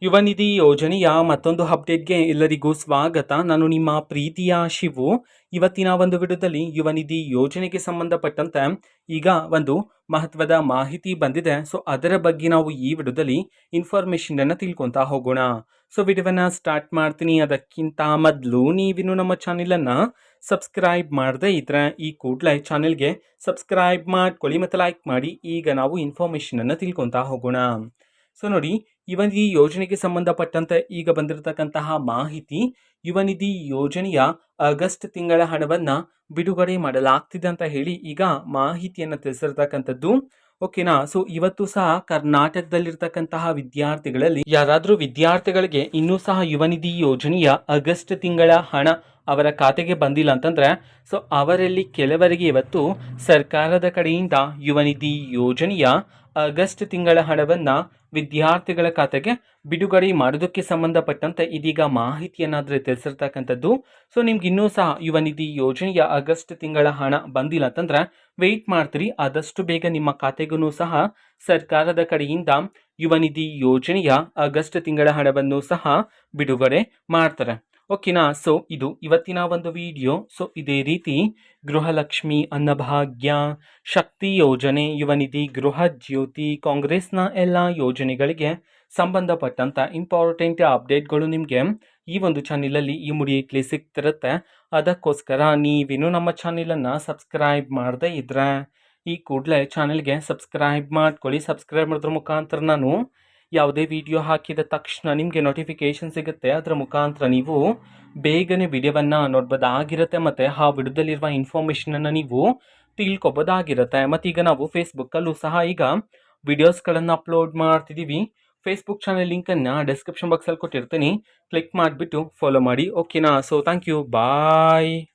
ಯುವ ನಿಧಿ ಯೋಜನೆಯ ಮತ್ತೊಂದು ಅಪ್ಡೇಟ್ಗೆ ಎಲ್ಲರಿಗೂ ಸ್ವಾಗತ. ನಾನು ನಿಮ್ಮ ಪ್ರೀತಿಯ ಶಿವು. ಇವತ್ತಿನ ಒಂದು ವಿಡಿಯೋದಲ್ಲಿ ಯುವ ನಿಧಿ ಯೋಜನೆಗೆ ಸಂಬಂಧಪಟ್ಟಂತೆ ಈಗ ಒಂದು ಮಹತ್ವದ ಮಾಹಿತಿ ಬಂದಿದೆ. ಸೊ ಅದರ ಬಗ್ಗೆ ನಾವು ಈ ವಿಡಿಯೋದಲ್ಲಿ ಇನ್ಫಾರ್ಮೇಶನ್ ಅನ್ನು ತಿಳ್ಕೊಂತಾ ಹೋಗೋಣ. ಸೊ ವಿಡಿಯೋವನ್ನ ಸ್ಟಾರ್ಟ್ ಮಾಡ್ತೀನಿ. ಅದಕ್ಕಿಂತ ಮೊದಲು ನೀವಿನ್ನು ನಮ್ಮ ಚಾನೆಲನ್ನು ಸಬ್ಸ್ಕ್ರೈಬ್ ಮಾಡದೇ ಇದ್ರೆ ಈ ಕೂಡಲೇ ಚಾನೆಲ್ಗೆ ಸಬ್ಸ್ಕ್ರೈಬ್ ಮಾಡ್ಕೊಳ್ಳಿ ಮತ್ತು ಲೈಕ್ ಮಾಡಿ. ಈಗ ನಾವು ಇನ್ಫಾರ್ಮೇಶನ್ ಅನ್ನು ತಿಳ್ಕೊಂತಾ ಹೋಗೋಣ. ಸೊ ನೋಡಿ, ಯುವ ನಿಧಿ ಯೋಜನೆಗೆ ಸಂಬಂಧಪಟ್ಟಂತೆ ಈಗ ಬಂದಿರತಕ್ಕಂತಹ ಮಾಹಿತಿ, ಯುವ ನಿಧಿ ಯೋಜನೆಯ ಆಗಸ್ಟ್ ತಿಂಗಳ ಹಣವನ್ನು ಬಿಡುಗಡೆ ಮಾಡಲಾಗ್ತಿದೆ ಅಂತ ಹೇಳಿ ಈಗ ಮಾಹಿತಿಯನ್ನು ತಿಳಿಸಿರ್ತಕ್ಕಂಥದ್ದು. ಓಕೆನಾ. ಸೊ ಇವತ್ತು ಸಹ ಕರ್ನಾಟಕದಲ್ಲಿರ್ತಕ್ಕಂತಹ ವಿದ್ಯಾರ್ಥಿಗಳಲ್ಲಿ ಯಾರಾದರೂ ವಿದ್ಯಾರ್ಥಿಗಳಿಗೆ ಇನ್ನೂ ಸಹ ಯುವ ನಿಧಿ ಯೋಜನೆಯ ಆಗಸ್ಟ್ ತಿಂಗಳ ಹಣ ಅವರ ಖಾತೆಗೆ ಬಂದಿಲ್ಲ ಅಂತಂದ್ರೆ, ಸೊ ಅವರಲ್ಲಿ ಕೆಲವರಿಗೆ ಇವತ್ತು ಸರ್ಕಾರದ ಕಡೆಯಿಂದ ಯುವ ನಿಧಿ ಯೋಜನೆಯ ಆಗಸ್ಟ್ ತಿಂಗಳ ಹಣವನ್ನು ವಿದ್ಯಾರ್ಥಿಗಳ ಖಾತೆಗೆ ಬಿಡುಗಡೆ ಮಾಡೋದಕ್ಕೆ ಸಂಬಂಧಪಟ್ಟಂತೆ ಇದೀಗ ಮಾಹಿತಿಯನ್ನಾದರೆ ತಿಳಿಸಿರ್ತಕ್ಕಂಥದ್ದು. ಸೊ ನಿಮ್ಗೆ ಇನ್ನೂ ಸಹ ಯುವ ನಿಧಿ ಯೋಜನೆಯ ಆಗಸ್ಟ್ ತಿಂಗಳ ಹಣ ಬಂದಿಲ್ಲ ಅಂತಂದ್ರೆ ವೆಯ್ಟ್ ಮಾಡ್ತೀರಿ. ಆದಷ್ಟು ಬೇಗ ನಿಮ್ಮ ಖಾತೆಗೂ ಸಹ ಸರ್ಕಾರದ ಕಡೆಯಿಂದ ಯುವ ನಿಧಿ ಯೋಜನೆಯ ಆಗಸ್ಟ್ ತಿಂಗಳ ಹಣವನ್ನು ಸಹ ಬಿಡುಗಡೆ ಮಾಡ್ತಾರೆ. ಓಕೆನಾ. ಸೊ ಇದು ಇವತ್ತಿನ ಒಂದು ವಿಡಿಯೋ. ಸೊ ಇದೇ ರೀತಿ ಗೃಹಲಕ್ಷ್ಮಿ, ಅನ್ನಭಾಗ್ಯ, ಶಕ್ತಿ ಯೋಜನೆ, ಯುವ ನಿಧಿ, ಗೃಹ ಜ್ಯೋತಿ, ಕಾಂಗ್ರೆಸ್ನ ಎಲ್ಲ ಯೋಜನೆಗಳಿಗೆ ಸಂಬಂಧಪಟ್ಟಂತ ಇಂಪಾರ್ಟೆಂಟ್ ಅಪ್ಡೇಟ್ಗಳು ನಿಮಗೆ ಈ ಒಂದು ಚಾನೆಲಲ್ಲಿ ಇಮಿಡಿಯೇಟ್ಲಿ ಸಿಗ್ತಿರುತ್ತೆ. ಅದಕ್ಕೋಸ್ಕರ ನೀವಿನ್ನು ನಮ್ಮ ಚಾನೆಲನ್ನು ಸಬ್ಸ್ಕ್ರೈಬ್ ಮಾಡದೇ ಇದ್ರೆ ಈ ಕೂಡಲೇ ಚಾನೆಲ್ಗೆ ಸಬ್ಸ್ಕ್ರೈಬ್ ಮಾಡ್ಕೊಳ್ಳಿ. ಸಬ್ಸ್ಕ್ರೈಬ್ ಮಾಡೋದ್ರ ಮುಖಾಂತರ ನಾನು ಯಾವುದೇ ವಿಡಿಯೋ ಹಾಕಿದ ತಕ್ಷಣ ನಿಮಗೆ ನೋಟಿಫಿಕೇಶನ್ ಸಿಗುತ್ತೆ. ಅದರ ಮುಖಾಂತರ ನೀವು ಬೇಗನೆ ವಿಡಿಯೋವನ್ನು ನೋಡ್ಬೋದಾಗಿರುತ್ತೆ ಮತ್ತು ಆ ವಿಡಿಯೋದಲ್ಲಿರುವ ಇನ್ಫಾರ್ಮೇಷನನ್ನು ನೀವು ತಿಳ್ಕೊಬೋದಾಗಿರುತ್ತೆ. ಮತ್ತೀಗ ನಾವು ಫೇಸ್ಬುಕ್ಕಲ್ಲೂ ಸಹ ಈಗ ವಿಡಿಯೋಸ್ಗಳನ್ನು ಅಪ್ಲೋಡ್ ಮಾಡ್ತಿದ್ದೀವಿ. ಫೇಸ್ಬುಕ್ ಚಾನಲ್ ಲಿಂಕನ್ನು ಡಿಸ್ಕ್ರಿಪ್ಷನ್ ಬಾಕ್ಸಲ್ಲಿ ಕೊಟ್ಟಿರ್ತೀನಿ. ಕ್ಲಿಕ್ ಮಾಡಿಬಿಟ್ಟು ಫಾಲೋ ಮಾಡಿ. ಓಕೆನಾ. So thank you. ಬಾಯ್.